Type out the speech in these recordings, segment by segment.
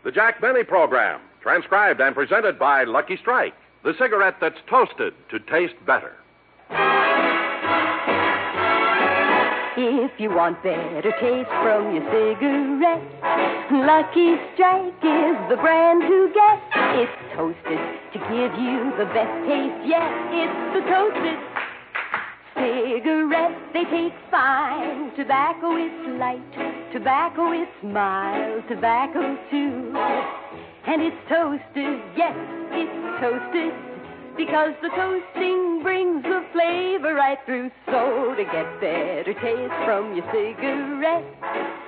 The Jack Benny Program, transcribed and presented by Lucky Strike, the cigarette that's toasted to taste better. If you want better taste from your cigarette, Lucky Strike is the brand to get. It's toasted to give you the best taste yet. It's the toasted cigarette. They taste fine. Tobacco is light. Tobacco is mild. Tobacco too. And it's toasted. Yes, it's toasted. Because the toasting brings the flavor right through. So to get better taste from your cigarette,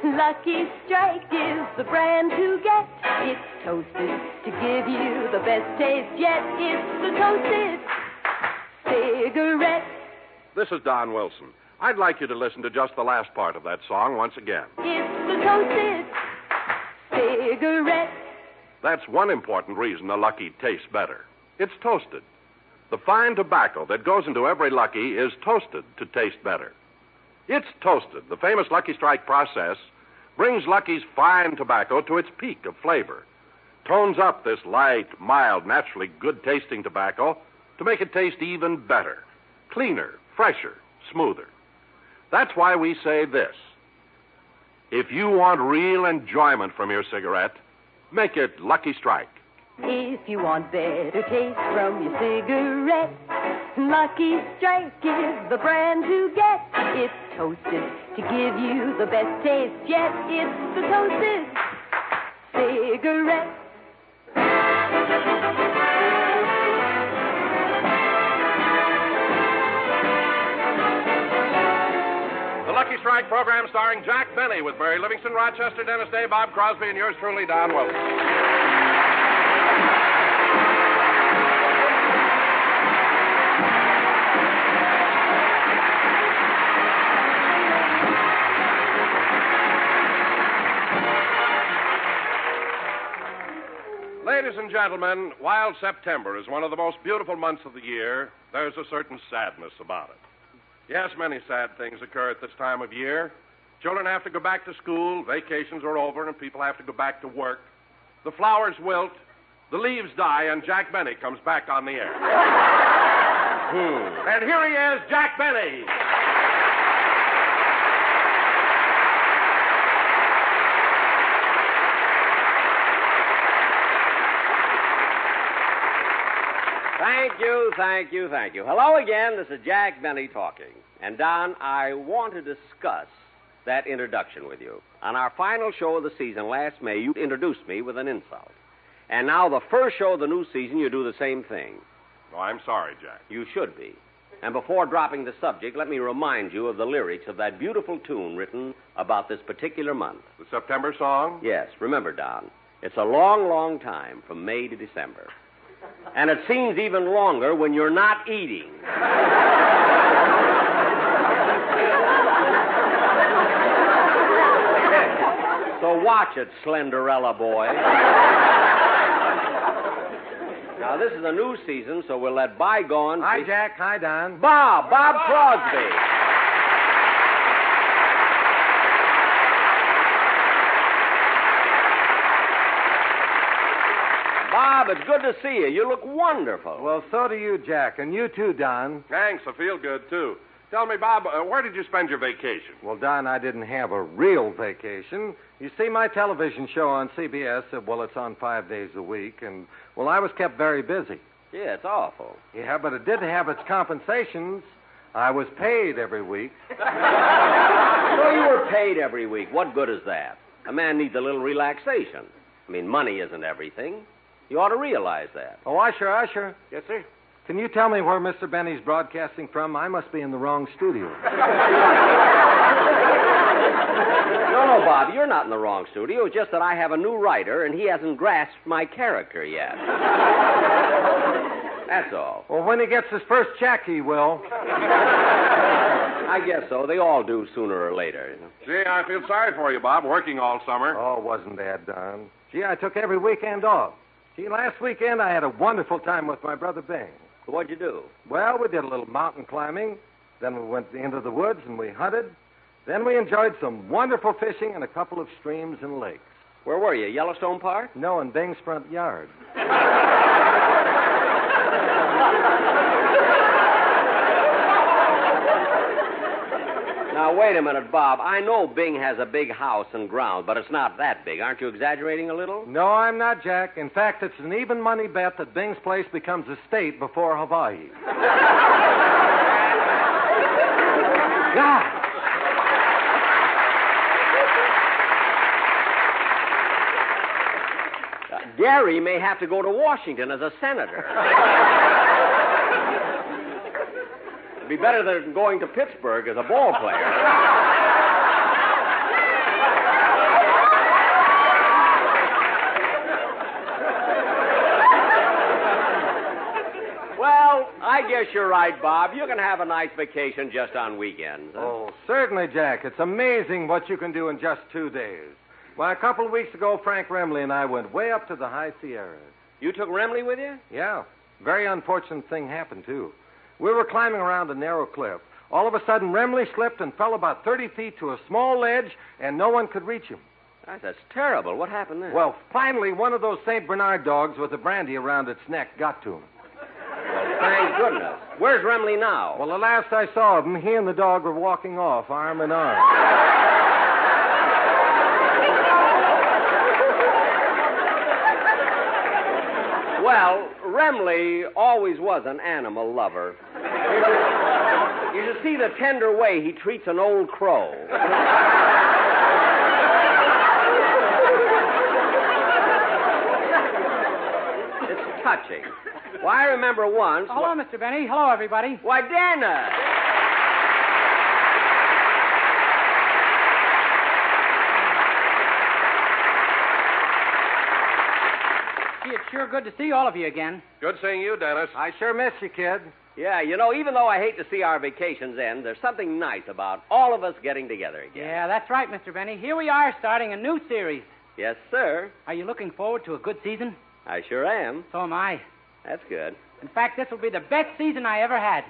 Lucky Strike is the brand to get. It's toasted to give you the best taste yet. It's the toasted cigarette. This is Don Wilson. I'd like you to listen to just the last part of that song once again. It's the toasted cigarette. That's one important reason a Lucky tastes better. It's toasted. The fine tobacco that goes into every Lucky is toasted to taste better. It's toasted. The famous Lucky Strike process brings Lucky's fine tobacco to its peak of flavor, tones up this light, mild, naturally good-tasting tobacco to make it taste even better, cleaner, fresher, smoother. That's why we say this. If you want real enjoyment from your cigarette, make it Lucky Strike. If you want better taste from your cigarette, Lucky Strike is the brand to get. It's toasted to give you the best taste yet. It's the toasted cigarette. The Lucky Strike program starring Jack Benny with Mary Livingstone, Rochester, Dennis Day, Bob Crosby, and yours truly, Don Wilson. Ladies and gentlemen, while September is one of the most beautiful months of the year, there's a certain sadness about it. Yes, many sad things occur at this time of year. Children have to go back to school, vacations are over, and people have to go back to work. The flowers wilt, the leaves die, and Jack Benny comes back on the air. And here he is, Jack Benny. Thank you. Hello again. This is Jack Benny talking. And, Don, I want to discuss that introduction with you. On our final show of the season last May, you introduced me with an insult. And now the first show of the new season, you do the same thing. Oh, I'm sorry, Jack. You should be. And before dropping the subject, let me remind you of the lyrics of that beautiful tune written about this particular month. The September song? Yes. Remember, Don, it's a long, long time from May to December. And it seems even longer when you're not eating. So watch it, Slenderella boy. Now, this is a new season, so we'll let bygones... Hi, Jack. Hi, Don. Bob Crosby. Bob, it's good to see you. You look wonderful. Well, so do you, Jack. And you too, Don. Thanks. I feel good, too. Tell me, Bob, where did you spend your vacation? Well, Don, I didn't have a real vacation. You see, my television show on CBS, it's on 5 days a week, and, I was kept very busy. Yeah, it's awful. Yeah, but it did have its compensations. I was paid every week. So you were paid every week. What good is that? A man needs a little relaxation. I mean, money isn't everything. You ought to realize that. Oh, Usher. Yes, sir. Can you tell me where Mr. Benny's broadcasting from? I must be in the wrong studio. No, Bob, you're not in the wrong studio. It's just that I have a new writer, and he hasn't grasped my character yet. That's all. Well, when he gets his first check, he will. I guess so. They all do sooner or later. Gee, I feel sorry for you, Bob, working all summer. Oh, wasn't that done? Gee, I took every weekend off. Gee, last weekend I had a wonderful time with my brother Bing. What'd you do? Well, we did a little mountain climbing. Then we went into the woods and we hunted. Then we enjoyed some wonderful fishing in a couple of streams and lakes. Where were you, Yellowstone Park? No, in Bing's front yard. Now, wait a minute, Bob. I know Bing has a big house and ground, but it's not that big. Aren't you exaggerating a little? No, I'm not, Jack. In fact, it's an even money bet that Bing's place becomes a state before Hawaii. God! Gary may have to go to Washington as a senator. It'd be better than going to Pittsburgh as a ball player. Well, I guess you're right, Bob. You can have a nice vacation just on weekends. Huh? Oh, certainly, Jack. It's amazing what you can do in just 2 days. Why, a couple of weeks ago, Frank Remley and I went way up to the high Sierras. You took Remley with you? Yeah. Very unfortunate thing happened, too. We were climbing around a narrow cliff. All of a sudden, Remley slipped and fell about 30 feet to a small ledge, and no one could reach him. That's terrible. What happened then? Well, finally, one of those St. Bernard dogs with a brandy around its neck got to him. Well, thank goodness. Where's Remley now? Well, the last I saw of him, he and the dog were walking off, arm in arm. Well, Remley always was an animal lover. You should see the tender way he treats an old crow. It's touching. Well, I remember once... Hello, Mr. Benny. Hello, everybody. Why, Dana! It's sure good to see all of you again. Good seeing you, Dennis. I sure miss you, kid. Yeah, you know, even though I hate to see our vacations end, there's something nice about all of us getting together again. Yeah, that's right, Mr. Benny. Here we are starting a new series. Yes, sir. Are you looking forward to a good season? I sure am. So am I. That's good. In fact, this will be the best season I ever had.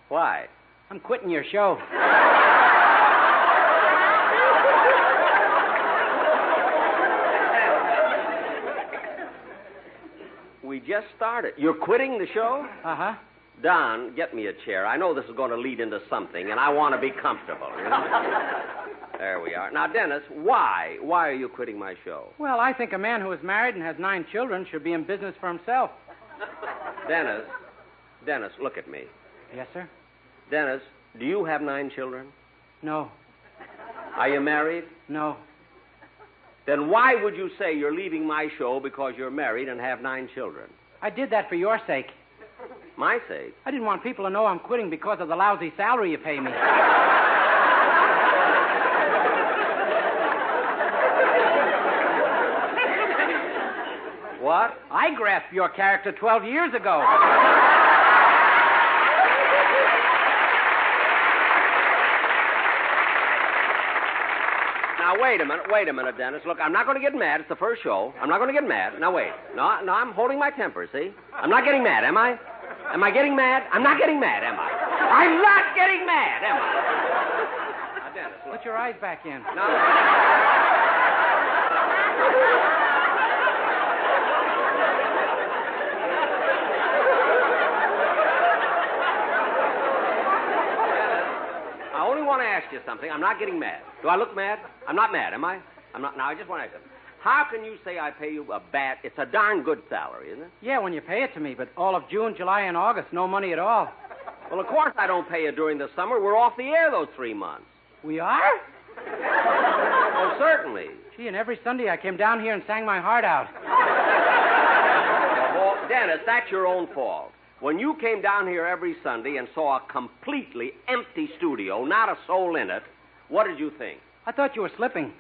Why? I'm quitting your show. We just started. You're quitting the show? Uh-huh. Don, get me a chair. I know this is going to lead into something, and I want to be comfortable. You know? There we are. Now, Dennis, why? Why are you quitting my show? Well, I think a man who is married and has 9 children should be in business for himself. Dennis, look at me. Yes, sir? Dennis, do you have 9 children? No. Are you married? No. Then why would you say you're leaving my show because you're married and have 9 children? I did that for your sake. My sake? I didn't want people to know I'm quitting because of the lousy salary you pay me. What? I grasped your character 12 years ago. Now, wait a minute, Dennis. Look, I'm not going to get mad. It's the first show. I'm not going to get mad. Now, wait. No, I'm holding my temper, see? I'm not getting mad, am I? Am I getting mad? I'm not getting mad, am I? I'm not getting mad, am I? Now, Dennis, look. Put your eyes back in. I only want to ask you something. I'm not getting mad. Do I look mad? I'm not mad, am I? I'm not. Now, I just want to ask you something. How can you say I pay you it's a darn good salary, isn't it? Yeah, when you pay it to me, but all of June, July, and August, no money at all. Well, of course I don't pay you during the summer. We're off the air those 3 months. We are? Oh, certainly. Gee, and every Sunday I came down here and sang my heart out. Well, Dennis, that's your own fault. When you came down here every Sunday and saw a completely empty studio, not a soul in it, what did you think? I thought you were slipping.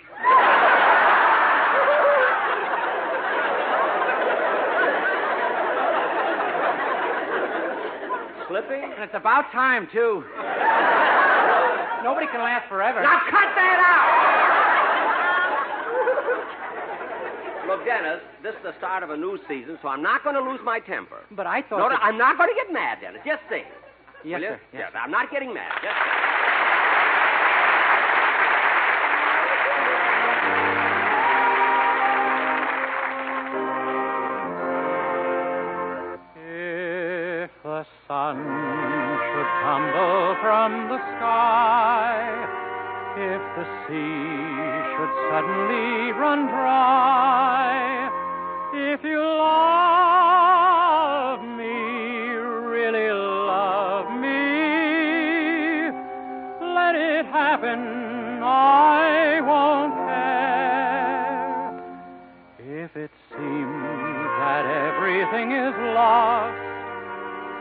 Slipping? And it's about time, too. Nobody can last forever. Now cut that out! Look, Dennis, this is the start of a new season, so I'm not going to lose my temper. But I thought... No, I'm not going to get mad, Dennis. Just think. Yes, Will you? sir. Yes. I'm not getting mad. Just think. sun should tumble from the sky, if the sea should suddenly run dry, if you love me, really love me, let it happen, I won't care. If it seems that everything is lost,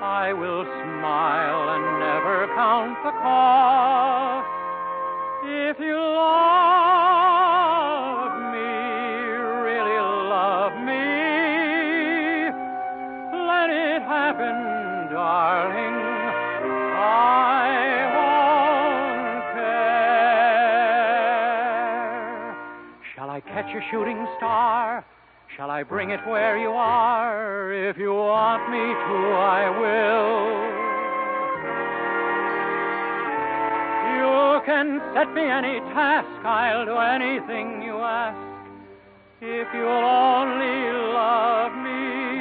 I will smile and never count the cost. If you love me, really love me, let it happen, darling, I won't care. Shall I catch a shooting star? Shall I bring it where you are? If you want me to, I will. You can set me any task, I'll do anything you ask, if you'll only love me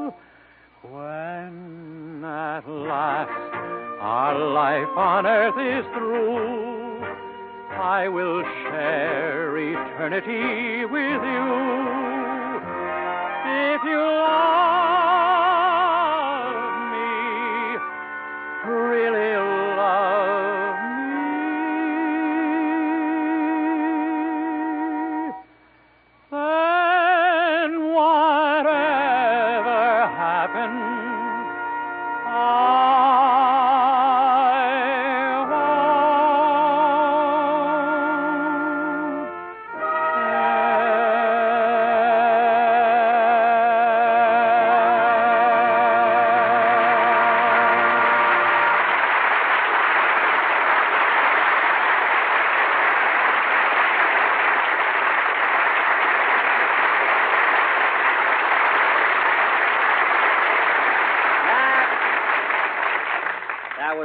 still. When at last our life on earth is through, I will share eternity with you. If you love me, really love me, then whatever happens,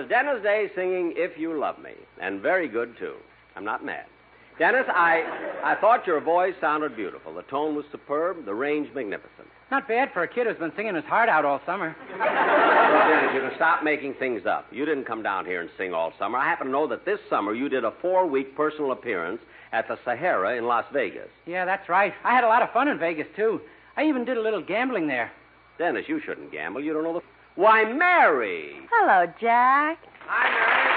Dennis Day singing If You Love Me, and very good, too. I'm not mad. Dennis, I thought your voice sounded beautiful. The tone was superb, the range magnificent. Not bad for a kid who's been singing his heart out all summer. Well, Dennis, you can stop making things up. You didn't come down here and sing all summer. I happen to know that this summer you did a 4-week personal appearance at the Sahara in Las Vegas. Yeah, that's right. I had a lot of fun in Vegas, too. I even did a little gambling there. Dennis, you shouldn't gamble. You don't know the... Why, Mary! Hello, Jack. Hi, Mary.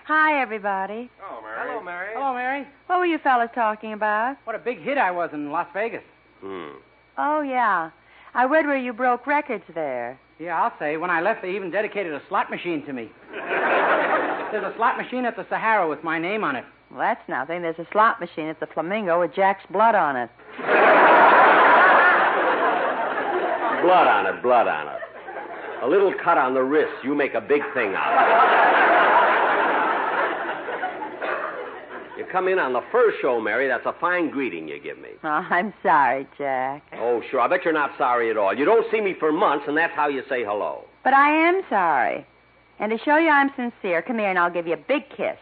Hi, everybody. Oh, Mary. Hello, Mary. Hello, Mary. What were you fellas talking about? What a big hit I was in Las Vegas. Oh, yeah. I read where you broke records there. Yeah, I'll say. When I left, they even dedicated a slot machine to me. There's a slot machine at the Sahara with my name on it. Well, that's nothing. There's a slot machine at the Flamingo with Jack's blood on it. Blood on it, blood on it. A little cut on the wrist. You make a big thing out of it. You come in on the first show, Mary. That's a fine greeting you give me. Oh, I'm sorry, Jack. Oh, sure. I bet you're not sorry at all. You don't see me for months, and that's how you say hello. But I am sorry. And to show you I'm sincere, come here and I'll give you a big kiss.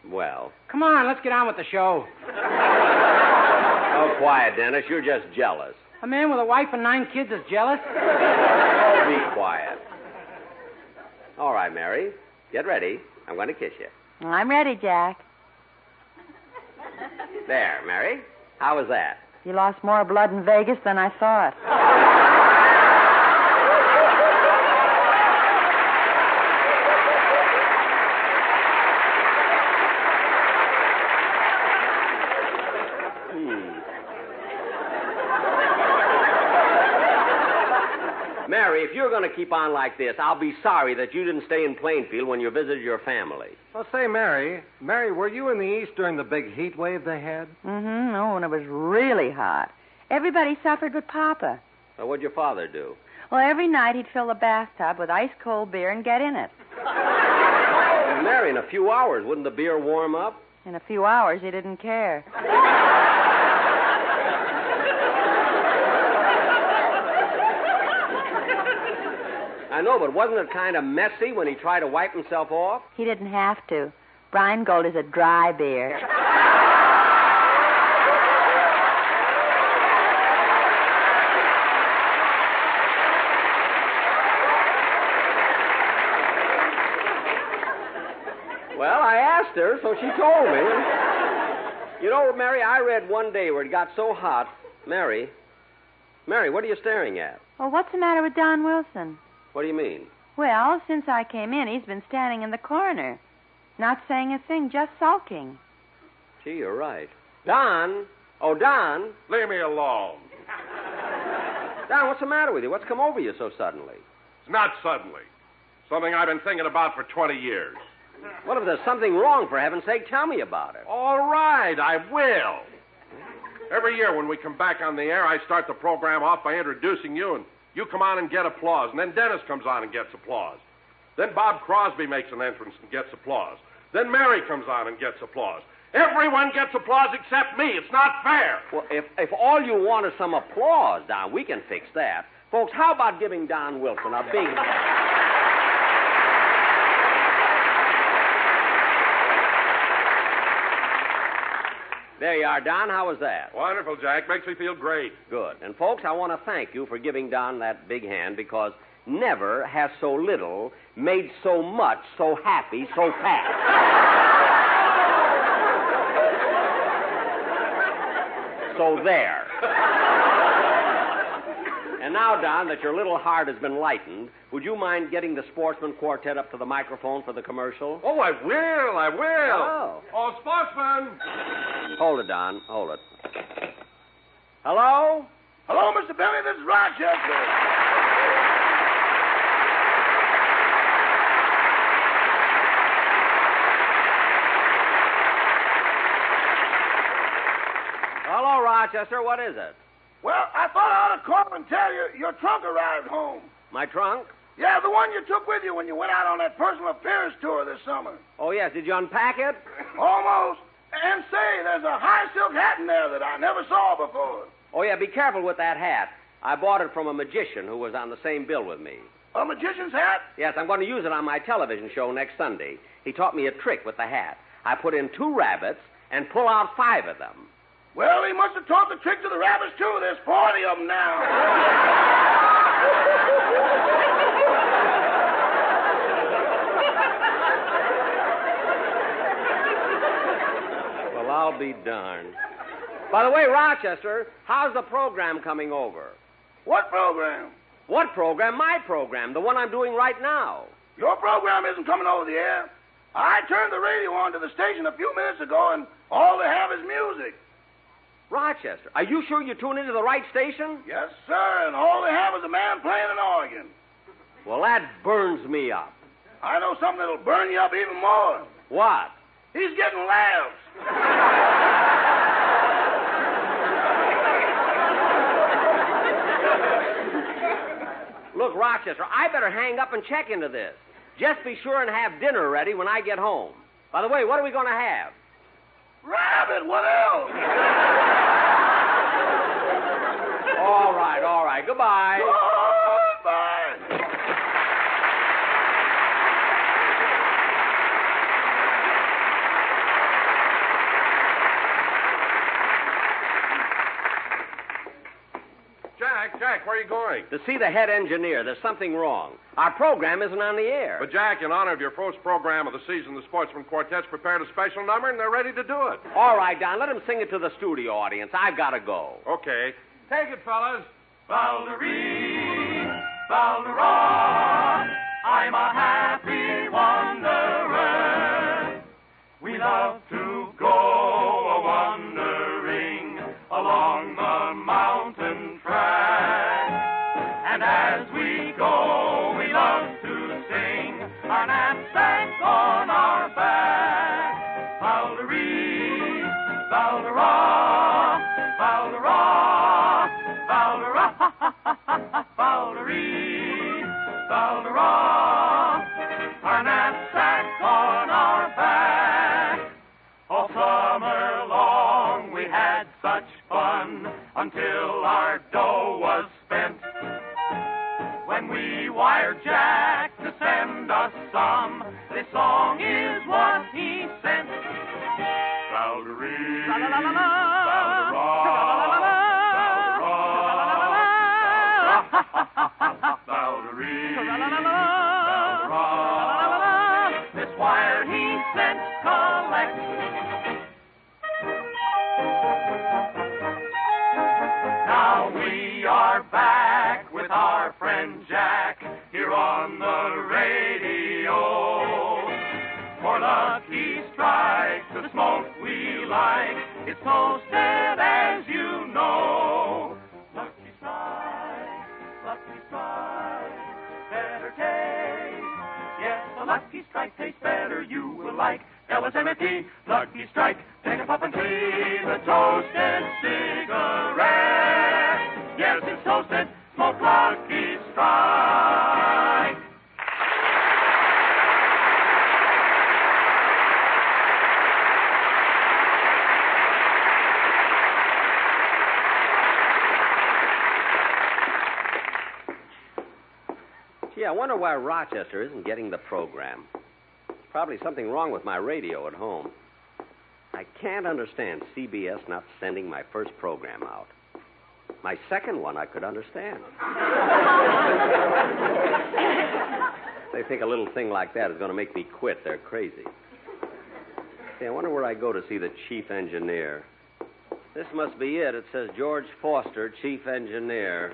Well. Come on, let's get on with the show. Oh, quiet, Dennis. You're just jealous. A man with a wife and 9 kids is jealous? Oh, be quiet. All right, Mary. Get ready. I'm going to kiss you. I'm ready, Jack. There, Mary. How was that? You lost more blood in Vegas than I thought. Mary, if you're going to keep on like this, I'll be sorry that you didn't stay in Plainfield when you visited your family. Well, say, Mary, were you in the East during the big heat wave they had? Mm-hmm. Oh, and it was really hot. Everybody suffered but Papa. So what'd your father do? Well, every night he'd fill the bathtub with ice-cold beer and get in it. Well, Mary, in a few hours, wouldn't the beer warm up? In a few hours, he didn't care. I know, but wasn't it kind of messy when he tried to wipe himself off? He didn't have to. Brian Gold is a dry beer. Well, I asked her, so she told me. You know, Mary, I read one day where it got so hot. Mary, what are you staring at? Well, what's the matter with Don Wilson? What do you mean? Well, since I came in, he's been standing in the corner, not saying a thing, just sulking. Gee, you're right. Don? Oh, Don? Leave me alone. Don, what's the matter with you? What's come over you so suddenly? It's not suddenly. Something I've been thinking about for 20 years. Well, if there's something wrong, for heaven's sake, tell me about it. All right, I will. Every year when we come back on the air, I start the program off by introducing you, and you come on and get applause. And then Dennis comes on and gets applause. Then Bob Crosby makes an entrance and gets applause. Then Mary comes on and gets applause. Everyone gets applause except me. It's not fair. Well, if all you want is some applause, Don, we can fix that. Folks, how about giving Don Wilson a big... There you are, Don. How was that? Wonderful, Jack. Makes me feel great. Good. And, folks, I want to thank you for giving Don that big hand because never has so little made so much so happy so fast. So there. And now, Don, that your little heart has been lightened, would you mind getting the Sportsmen quartet up to the microphone for the commercial? Oh, I will. Oh, Sportsmen. Hold it, Don. Hold it. Hello? Hello, Mr. Benny. This is Rochester. Hello, Rochester. What is it? Well, I thought I ought to call and tell you your trunk arrived home. My trunk? Yeah, the one you took with you when you went out on that personal appearance tour this summer. Oh, yes. Did you unpack it? Almost. And say, there's a high silk hat in there that I never saw before. Oh, yeah. Be careful with that hat. I bought it from a magician who was on the same bill with me. A magician's hat? Yes, I'm going to use it on my television show next Sunday. He taught me a trick with the hat. I put in 2 rabbits and pull out 5 of them. Well, he must have taught the trick to the rabbits, too. There's 40 of them now. Well, I'll be darned. By the way, Rochester, how's the program coming over? What program? What program? My program, the one I'm doing right now. Your program isn't coming over the air. I turned the radio on to the station a few minutes ago, and all they have is music. Rochester, are you sure you tune into the right station? Yes, sir, and all they have is a man playing an organ. Well, that burns me up. I know something that'll burn you up even more. What? He's getting laughs. Look, Rochester, I better hang up and check into this. Just be sure and have dinner ready when I get home. By the way, what are we going to have? Rabbit, what else? All right. Goodbye. Goodbye. Jack, where are you going? To see the head engineer. There's something wrong. Our program isn't on the air. But, Jack, in honor of your first program of the season, the Sportsmen Quartet's prepared a special number, and they're ready to do it. All right, Don, let them sing it to the studio audience. I've got to go. Okay. Take it, fellas. Valderie, Valderah, I'm a happy wanderer. We love to go a-wandering along the mountain track. And as we go, we love to sing our knapsack on our back. Valderie, Valderah, Valderah, Valderah, Valderie, Valderah, our knapsack on our back. All summer long we had such fun until our dough was spent. When we Squire Jack to send us some. This song is what he sent. Bow-de-ree, bow-de-ra, bow-de-ree, this wire he sent collects. Now we are back with our friend Jack here on the radio. For Lucky Strike, the smoke we like, it's toasted as you know. Lucky Strike, better taste. Yes, a Lucky Strike tastes better, you will like. LSMFT, Lucky Strike, take a puff and see the toasted cigarette. Yes, it's toasted, smoke Lucky Strike. Gee, I wonder why Rochester isn't getting the program. Probably something wrong with my radio at home. I can't understand CBS not sending my first program out. My second one I could understand. They think a little thing like that is going to make me quit. They're crazy. See, I wonder where I go to see the chief engineer. This must be it. It says George Foster, chief engineer.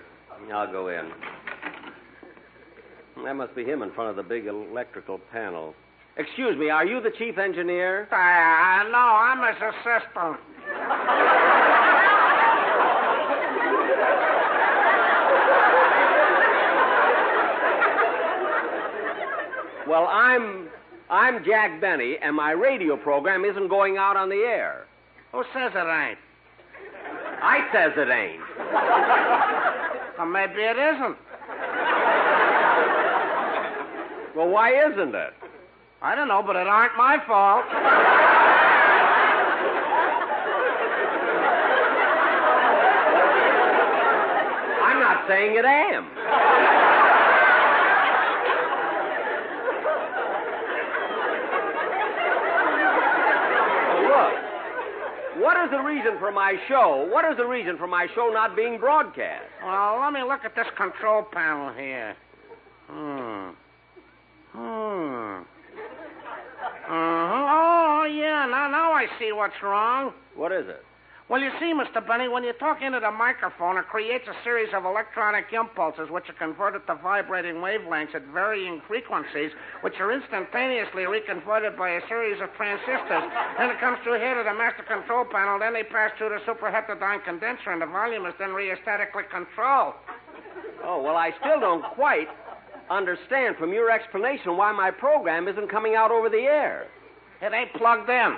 I'll go in. That must be him in front of the big electrical panel. Excuse me, are you the chief engineer? No, I'm his assistant. Well, I'm Jack Benny, and my radio program isn't going out on the air. Who says it ain't? I says it ain't. Well, maybe it isn't. Well, why isn't it? I don't know, but it aren't my fault. I'm not saying it am. Look, what is the reason for my show? What is the reason for my show not being broadcast? Well, let me look at this control panel here. Oh, yeah, now I see what's wrong. What is it? Well, you see, Mr. Benny, when you talk into the microphone, it creates a series of electronic impulses which are converted to vibrating wavelengths at varying frequencies, which are instantaneously reconverted by a series of transistors. Then it comes through here to the master control panel, then they pass through the superheterodyne condenser, and the volume is then rheostatically controlled. Oh, well, I still don't quite understand from your explanation why my program isn't coming out over the air. It ain't plugged in.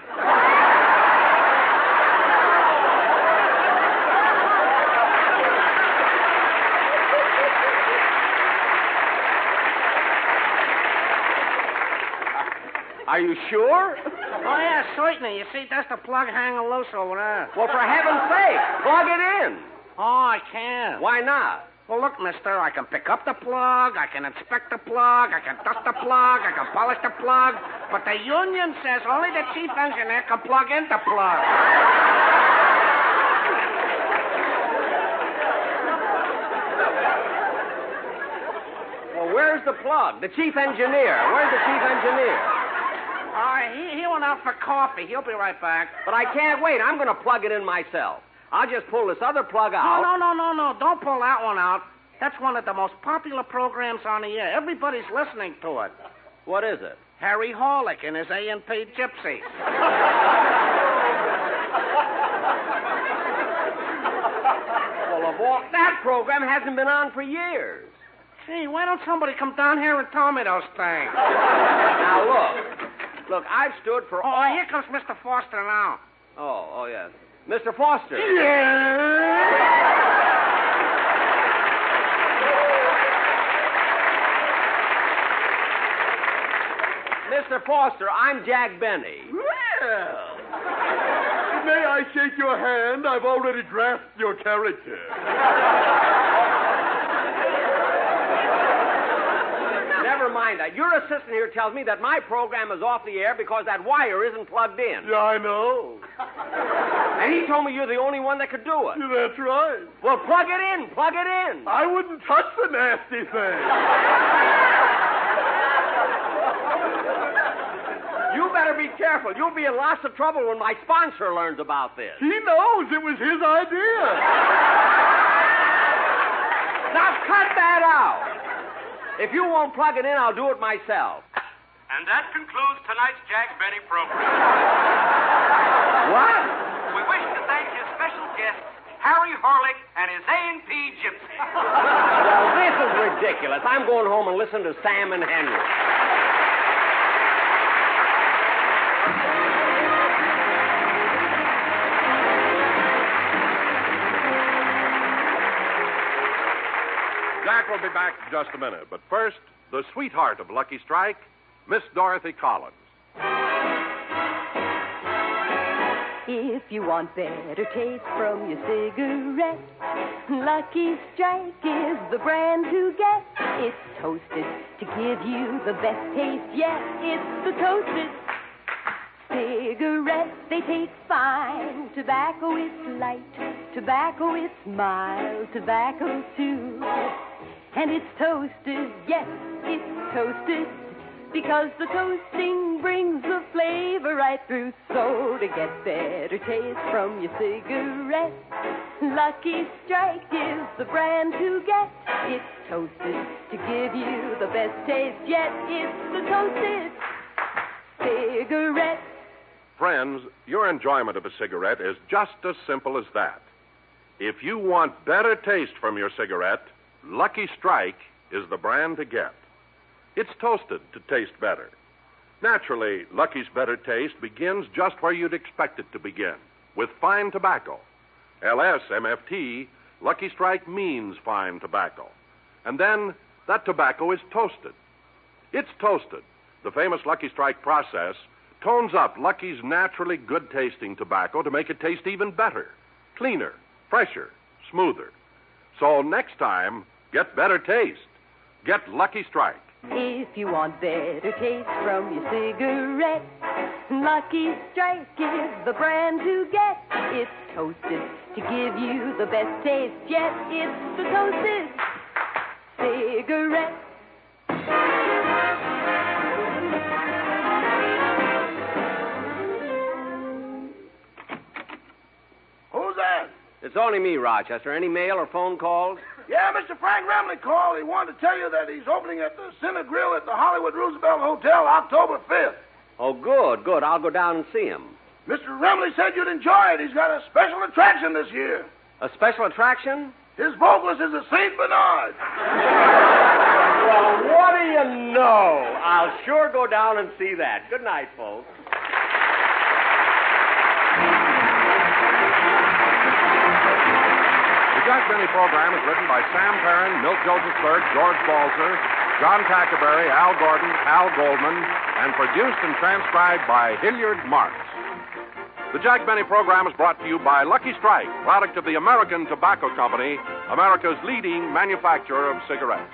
Are you sure? Oh, yeah, certainly. You see, that's the plug hanging loose over there. Well, for heaven's sake, plug it in. Oh, I can't. Why not? Well, look, mister, I can pick up the plug, I can inspect the plug, I can dust the plug, I can polish the plug, but the union says only the chief engineer can plug in the plug. Well, where's the plug? The chief engineer. Where's the chief engineer? He went out for coffee. He'll be right back. But I can't wait. I'm going to plug it in myself. I'll just pull this other plug out. No. Don't pull that one out. That's one of the most popular programs on the air. Everybody's listening to it. What is it? Harry Horlick and his A&P Gypsies. Well, that program hasn't been on for years. Gee, why don't somebody come down here and tell me those things? Now, look, I've stood for... Oh, here comes Mr. Foster now. Oh, yes. Mr. Foster. Mr. Foster, I'm Jack Benny. Well, may I shake your hand? I've already drafted your character. mind that. Your assistant here tells me that my program is off the air because that wire isn't plugged in. Yeah, I know. And he told me you're the only one that could do it. Yeah, that's right. Well, plug it in. Plug it in. I wouldn't touch the nasty thing. You better be careful. You'll be in lots of trouble when my sponsor learns about this. He knows it was his idea. Now, cut that out. If you won't plug it in, I'll do it myself. And that concludes tonight's Jack Benny program. What? We wish to thank his special guests, Harry Horlick and his A&P Gypsy. Well, this is ridiculous. I'm going home and listen to Sam and Henry. Jack will be back in just a minute. But first, the sweetheart of Lucky Strike, Miss Dorothy Collins. If you want better taste from your cigarette, Lucky Strike is the brand to get. It's toasted to give you the best taste yet. It's the toasted cigarette. They taste fine. Tobacco is light. Tobacco is mild. Tobacco, too. And it's toasted, yes, it's toasted, because the toasting brings the flavor right through. So to get better taste from your cigarette, Lucky Strike is the brand to get. It's toasted to give you the best taste yet. It's the toasted cigarette. Friends, your enjoyment of a cigarette is just as simple as that. If you want better taste from your cigarette, Lucky Strike is the brand to get. It's toasted to taste better. Naturally, Lucky's better taste begins just where you'd expect it to begin, with fine tobacco. LSMFT, Lucky Strike means fine tobacco. And then that tobacco is toasted. It's toasted. The famous Lucky Strike process tones up Lucky's naturally good-tasting tobacco to make it taste even better, cleaner, fresher, smoother. So next time, get better taste. Get Lucky Strike. If you want better taste from your cigarette, Lucky Strike is the brand to get. It's toasted to give you the best taste yet. It's the toasted cigarette. Who's that? It's only me, Rochester. Any mail or phone calls? Yeah, Mr. Frank Remley called. He wanted to tell you that he's opening at the Cine Grill at the Hollywood Roosevelt Hotel October 5th. Oh, good, good. I'll go down and see him. Mr. Remley said you'd enjoy it. He's got a special attraction this year. A special attraction? His vocalist is a St. Bernard. Well, what do you know? I'll sure go down and see that. Good night, folks. The Jack Benny program is written by Sam Perrin, Milt Josephsberg, George Balzer, John Tackerberry, Al Gordon, Al Goldman, and produced and transcribed by Hilliard Marks. The Jack Benny program is brought to you by Lucky Strike, product of the American Tobacco Company, America's leading manufacturer of cigarettes.